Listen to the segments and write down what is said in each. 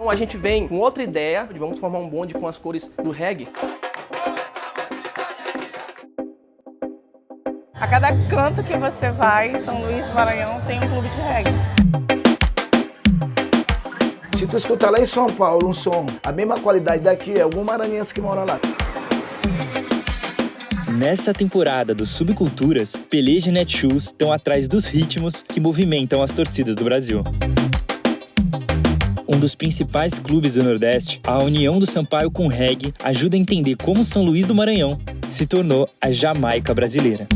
A gente vem com outra ideia de vamos formar um bonde com as cores do reggae. A cada canto que você vai em São Luís do Maranhão tem um clube de reggae. Se tu escutar lá em São Paulo um som, a mesma qualidade daqui, é algum maranhense que mora lá. Nessa temporada do Subculturas, Peleja e Netshoes estão atrás dos ritmos que movimentam as torcidas do Brasil. Um dos principais clubes do Nordeste, a união do Sampaio com o reggae ajuda a entender como São Luís do Maranhão se tornou a Jamaica brasileira.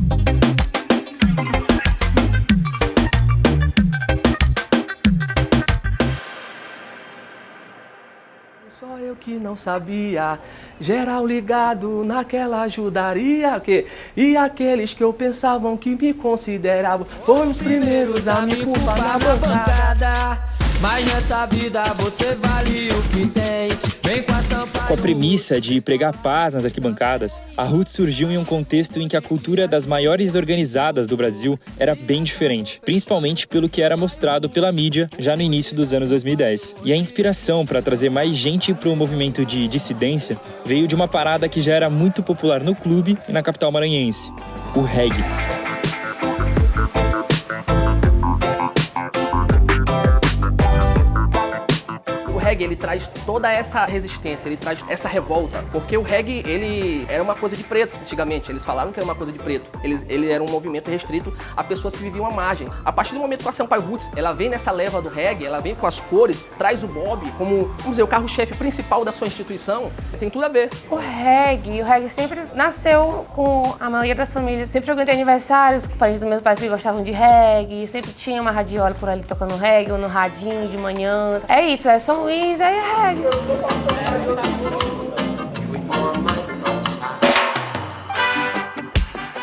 Só eu que não sabia, geral ligado naquela ajudaria que e aqueles que eu pensavam que me consideravam foram os primeiros a me culpar na bancada. Mas nessa vida você vale o que tem. Vem com a Sampaio. Com a premissa de pregar paz nas arquibancadas, a Roots surgiu em um contexto em que a cultura das maiores organizadas do Brasil era bem diferente, principalmente pelo que era mostrado pela mídia já no início dos anos 2010. E a inspiração para trazer mais gente para o movimento de dissidência veio de uma parada que já era muito popular no clube e na capital maranhense: o reggae. O reggae, ele traz toda essa resistência, ele traz essa revolta, porque o reggae, ele era uma coisa de preto, antigamente, eles falaram que era uma coisa de preto, ele era um movimento restrito a pessoas que viviam à margem. A partir do momento que a Sampaio Roots, ela vem nessa leva do reggae, ela vem com as cores, traz o bob como, vamos dizer, o carro-chefe principal da sua instituição, tem tudo a ver. O reggae sempre nasceu com a maioria das famílias, sempre eu tenho aniversários, parentes dos meus pais que gostavam de reggae, sempre tinha uma radiola por ali tocando reggae, ou no radinho de manhã. É isso, é São Luís, é reggae.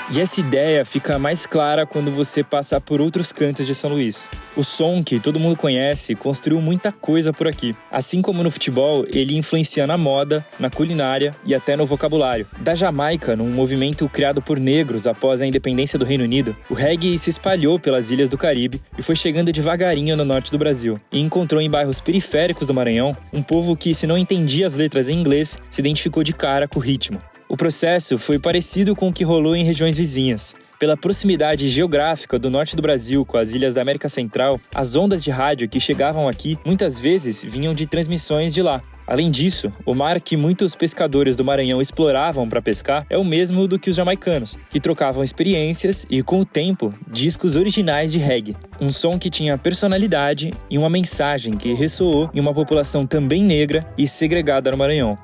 E essa ideia fica mais clara quando você passar por outros cantos de São Luís. O som, que todo mundo conhece, construiu muita coisa por aqui. Assim como no futebol, ele influencia na moda, na culinária e até no vocabulário. Da Jamaica, num movimento criado por negros após a independência do Reino Unido, o reggae se espalhou pelas ilhas do Caribe e foi chegando devagarinho no norte do Brasil. E encontrou em bairros periféricos do Maranhão um povo que, se não entendia as letras em inglês, se identificou de cara com o ritmo. O processo foi parecido com o que rolou em regiões vizinhas. Pela proximidade geográfica do norte do Brasil com as ilhas da América Central, as ondas de rádio que chegavam aqui muitas vezes vinham de transmissões de lá. Além disso, o mar que muitos pescadores do Maranhão exploravam para pescar é o mesmo do que os jamaicanos, que trocavam experiências e, com o tempo, discos originais de reggae. Um som que tinha personalidade e uma mensagem que ressoou em uma população também negra e segregada no Maranhão.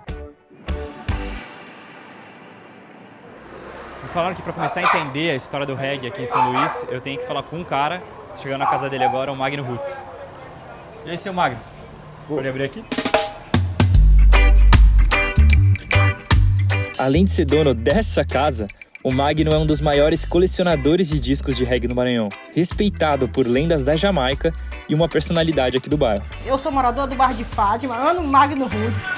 Falaram que para começar a entender a história do reggae aqui em São Luís, eu tenho que falar com um cara, chegando na casa dele agora, o Magno Roots. E aí, seu Magno? Pode abrir aqui? Além de ser dono dessa casa, o Magno é um dos maiores colecionadores de discos de reggae no Maranhão, respeitado por lendas da Jamaica e uma personalidade aqui do bairro. Eu sou morador do bairro de Fátima, amo Magno Roots.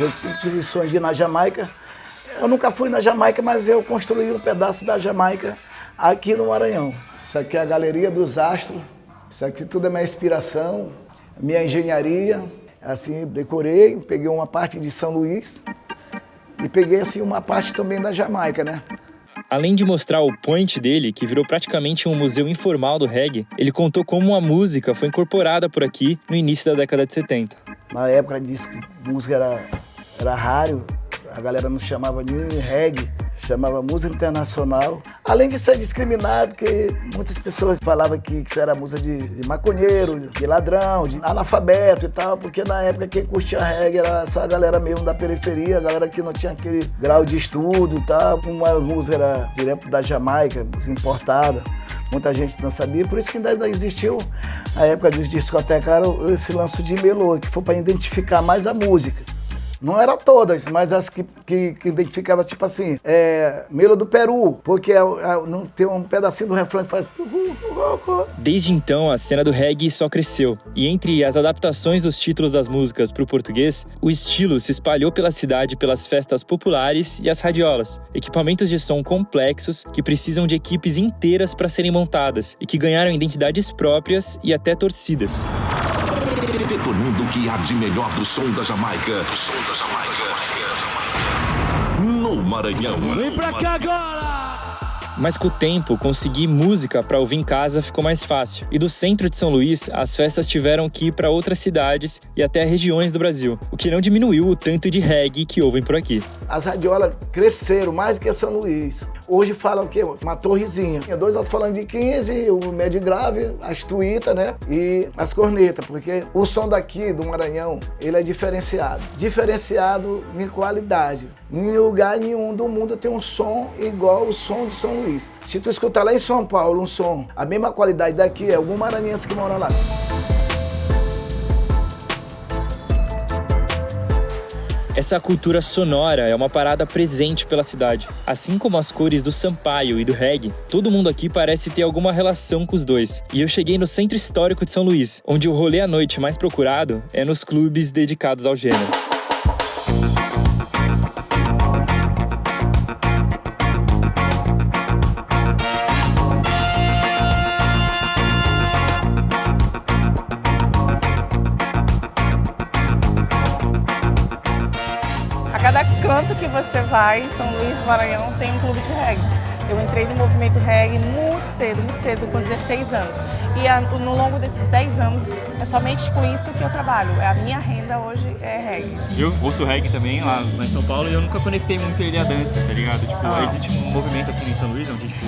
Eu tive sonho de ir na Jamaica. Eu nunca fui na Jamaica, mas eu construí um pedaço da Jamaica aqui no Maranhão. Isso aqui é a Galeria dos Astros. Isso aqui tudo é minha inspiração, minha engenharia. Assim, decorei, peguei uma parte de São Luís e peguei assim uma parte também da Jamaica, né? Além de mostrar o point dele, que virou praticamente um museu informal do reggae, ele contou como a música foi incorporada por aqui no início da década de 70. Na época disse que música era raro, a galera não chamava de reggae, chamava música internacional. Além de ser discriminado, que muitas pessoas falavam que isso era música de maconheiro, de ladrão, de analfabeto e tal, porque na época quem curtia reggae era só a galera mesmo da periferia, a galera que não tinha aquele grau de estudo e tal. Uma música era direto da Jamaica, importada. Muita gente não sabia, por isso que ainda existiu, na época dos discotecários, esse lance de melô, que foi para identificar mais a música. Não era todas, mas as que identificavam, tipo assim, Melo do Peru, porque não tem um pedacinho do refrão que faz... Desde então, a cena do reggae só cresceu. E entre as adaptações dos títulos das músicas para o português, o estilo se espalhou pela cidade pelas festas populares e as radiolas. Equipamentos de som complexos que precisam de equipes inteiras para serem montadas e que ganharam identidades próprias e até torcidas. Detonando o que há de melhor do som da Jamaica. No Maranhão. Vem pra cá agora! Mas com o tempo, conseguir música para ouvir em casa ficou mais fácil. E do centro de São Luís, as festas tiveram que ir para outras cidades e até regiões do Brasil, o que não diminuiu o tanto de reggae que ouvem por aqui. As radiolas cresceram mais que São Luís. Hoje falam o quê? Uma torrezinha. Tem 2 alto-falantes de 15, o médio grave, as tuítas, né? E as cornetas, porque o som daqui do Maranhão, ele é diferenciado. Diferenciado em qualidade. Em lugar nenhum do mundo tem um som igual o som de São Luís. Se tu escutar lá em São Paulo um som, a mesma qualidade daqui, é algum maranhense que mora lá. Essa cultura sonora é uma parada presente pela cidade. Assim como as cores do Sampaio e do reggae, todo mundo aqui parece ter alguma relação com os dois. E eu cheguei no Centro Histórico de São Luís, onde o rolê à noite mais procurado é nos clubes dedicados ao gênero. A cada canto que você vai, em São Luís do Maranhão, tem um clube de reggae. Eu entrei no movimento reggae muito cedo, com 16 anos. E no longo desses 10 anos, é somente com isso que eu trabalho. A minha renda hoje é reggae. Eu ouço reggae também lá em São Paulo e eu nunca conectei muito ele à dança, tá ligado? Tipo, existe um movimento aqui em São Luís, onde tipo,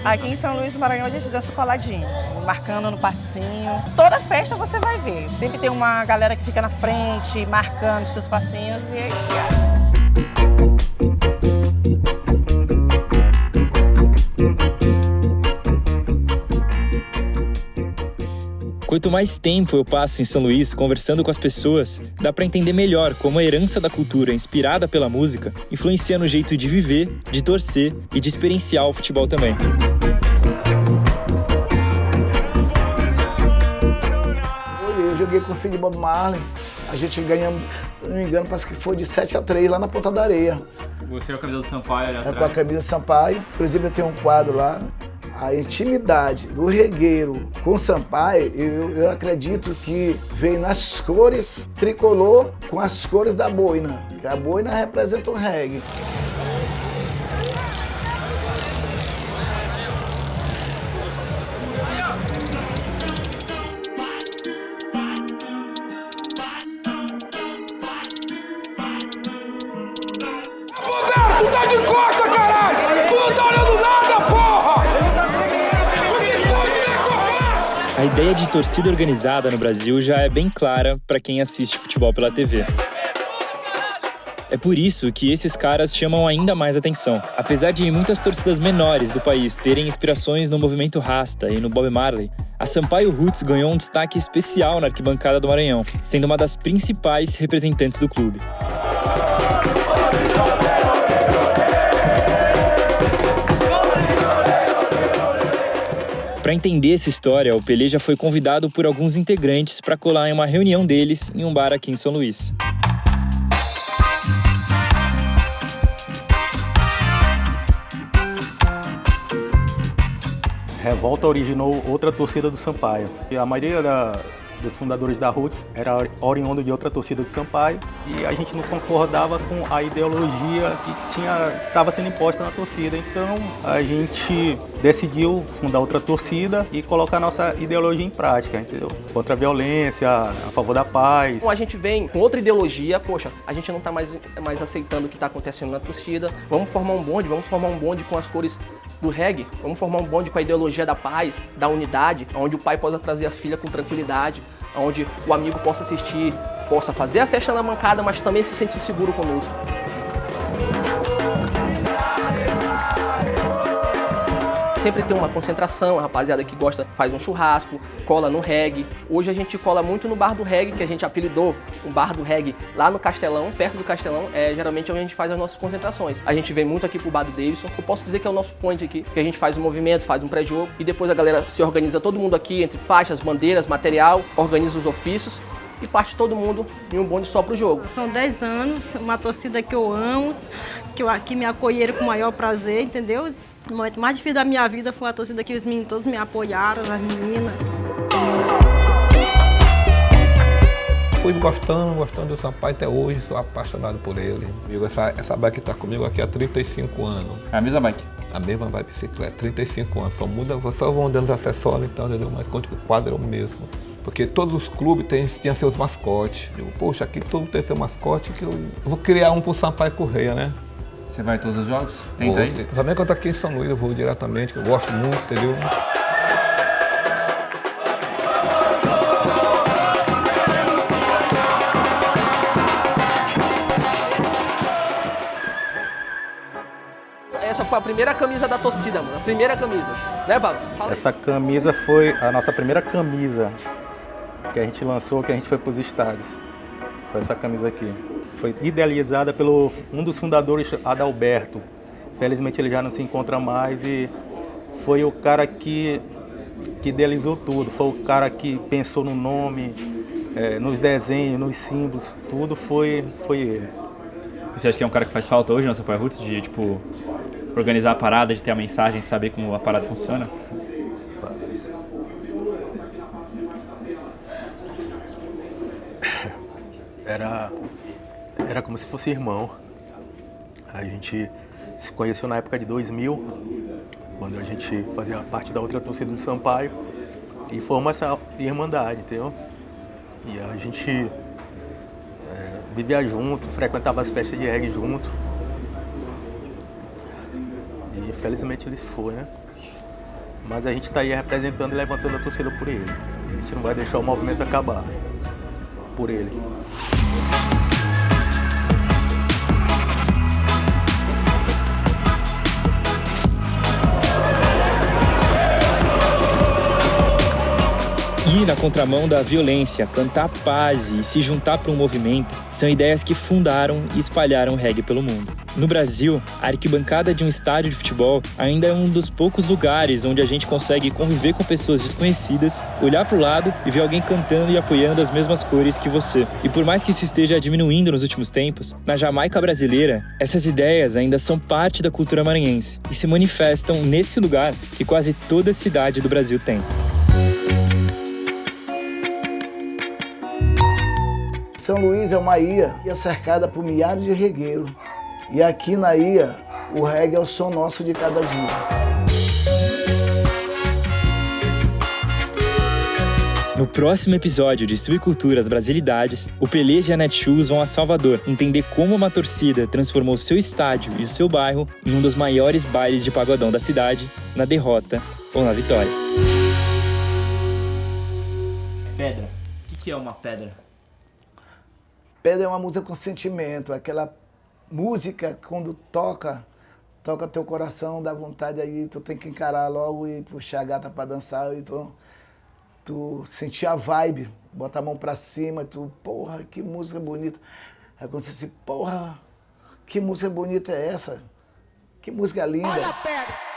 aqui em São Luís do Maranhão a gente dança coladinho, marcando no passinho. Toda festa você vai ver. Sempre tem uma galera que fica na frente, marcando os seus passinhos e é assim. Quanto mais tempo eu passo em São Luís conversando com as pessoas, dá pra entender melhor como a herança da cultura inspirada pela música influencia no jeito de viver, de torcer e de experienciar o futebol também. Eu joguei com o filho de Bob Marley, a gente ganhamos, não me engano, parece que foi de 7-3 lá na Ponta da Areia. Você é a camisa do Sampaio ali atrás? Com a camisa do Sampaio, inclusive eu tenho um quadro lá. A intimidade do regueiro com o Sampaio, eu acredito que vem nas cores tricolor com as cores da boina, que a boina representa o reggae. Tu tá de costa, caralho! Tu não tá olhando nada, porra! A ideia de torcida organizada no Brasil já é bem clara para quem assiste futebol pela TV. É por isso que esses caras chamam ainda mais atenção. Apesar de muitas torcidas menores do país terem inspirações no movimento Rasta e no Bob Marley, a Sampaio Roots ganhou um destaque especial na arquibancada do Maranhão, sendo uma das principais representantes do clube. Para entender essa história, o Pelé já foi convidado por alguns integrantes para colar em uma reunião deles em um bar aqui em São Luís. Revolta originou outra torcida do Sampaio. E a maioria dos fundadores da Roots era oriundo de outra torcida do Sampaio e a gente não concordava com a ideologia que estava sendo imposta na torcida. Então a gente decidiu fundar outra torcida e colocar a nossa ideologia em prática, entendeu? Contra a violência, a favor da paz. A gente vem com outra ideologia, poxa, a gente não tá mais aceitando o que tá acontecendo na torcida, vamos formar um bonde com as cores do reggae, vamos formar um bonde com a ideologia da paz, da unidade, onde o pai possa trazer a filha com tranquilidade, onde o amigo possa assistir, possa fazer a festa na bancada, mas também se sentir seguro conosco. Sempre tem uma concentração, a rapaziada que gosta faz um churrasco, cola no reggae. Hoje a gente cola muito no bar do reggae, que a gente apelidou o bar do reggae lá no Castelão, perto do Castelão, geralmente onde a gente faz as nossas concentrações. A gente vem muito aqui pro bar do Davidson. Eu posso dizer que é o nosso point aqui, que a gente faz um movimento, faz um pré-jogo e depois a galera se organiza todo mundo aqui entre faixas, bandeiras, material, organiza os ofícios e parte todo mundo em um bonde só pro jogo. São 10 anos, uma torcida que eu amo, que me acolheram com o maior prazer, entendeu? O momento mais difícil da minha vida foi a torcida que os meninos todos me apoiaram, as meninas. Fui gostando do Sampaio até hoje, sou apaixonado por ele. Essa bike está comigo aqui há 35 anos. É a mesma bike? A mesma bicicleta, 35 anos. Só vão dando os acessórios então, entendeu? Mas o quadro é o mesmo. Porque todos os clubes tinham seus mascotes. Eu digo, poxa, aqui todo tem seu mascote, que eu vou criar um pro Sampaio Correia, né? Você vai a todos os jogos? Tenta aí? Também quando eu tô aqui em São Luís, eu vou diretamente, que eu gosto muito, entendeu? Essa foi a primeira camisa da torcida, mano. A primeira camisa. Né, Babo? Fala aí. Essa camisa foi a nossa primeira camisa que a gente lançou, que a gente foi para os estádios. Foi essa camisa aqui. Foi idealizada pelo um dos fundadores, Adalberto. Felizmente ele já não se encontra mais e foi o cara que idealizou tudo. Foi o cara que pensou no nome, nos desenhos, nos símbolos, tudo foi ele. E você acha que é um cara que faz falta hoje no Sampaio Roots, de tipo organizar a parada, de ter a mensagem, saber como a parada funciona? Era como se fosse irmão. A gente se conheceu na época de 2000, quando a gente fazia parte da outra torcida do Sampaio e formou essa irmandade, entendeu? E a gente vivia junto, frequentava as festas de reggae junto. E felizmente ele se foi, né? Mas a gente está aí representando e levantando a torcida por ele. E a gente não vai deixar o movimento acabar por ele. Ir na contramão da violência, cantar paz e se juntar para um movimento são ideias que fundaram e espalharam o reggae pelo mundo. No Brasil, a arquibancada de um estádio de futebol ainda é um dos poucos lugares onde a gente consegue conviver com pessoas desconhecidas, olhar para o lado e ver alguém cantando e apoiando as mesmas cores que você. E por mais que isso esteja diminuindo nos últimos tempos, na Jamaica brasileira, essas ideias ainda são parte da cultura maranhense e se manifestam nesse lugar que quase toda cidade do Brasil tem. São Luís é uma ilha cercada por milhares de regueiros. E aqui na ilha, o reggae é o som nosso de cada dia. No próximo episódio de Subculturas Brasilidades, o Peleja e a Netshoes vão a Salvador entender como uma torcida transformou seu estádio e o seu bairro em um dos maiores bailes de pagodão da cidade, na derrota ou na vitória. Pedra. O que é uma pedra? Pedra é uma música com sentimento, aquela música quando toca teu coração, dá vontade aí, tu tem que encarar logo e puxar a gata pra dançar, e tu sentir a vibe, botar a mão pra cima, tu, porra, que música bonita. Aí quando você se, porra, que música bonita é essa? Que música linda. Olha a pedra!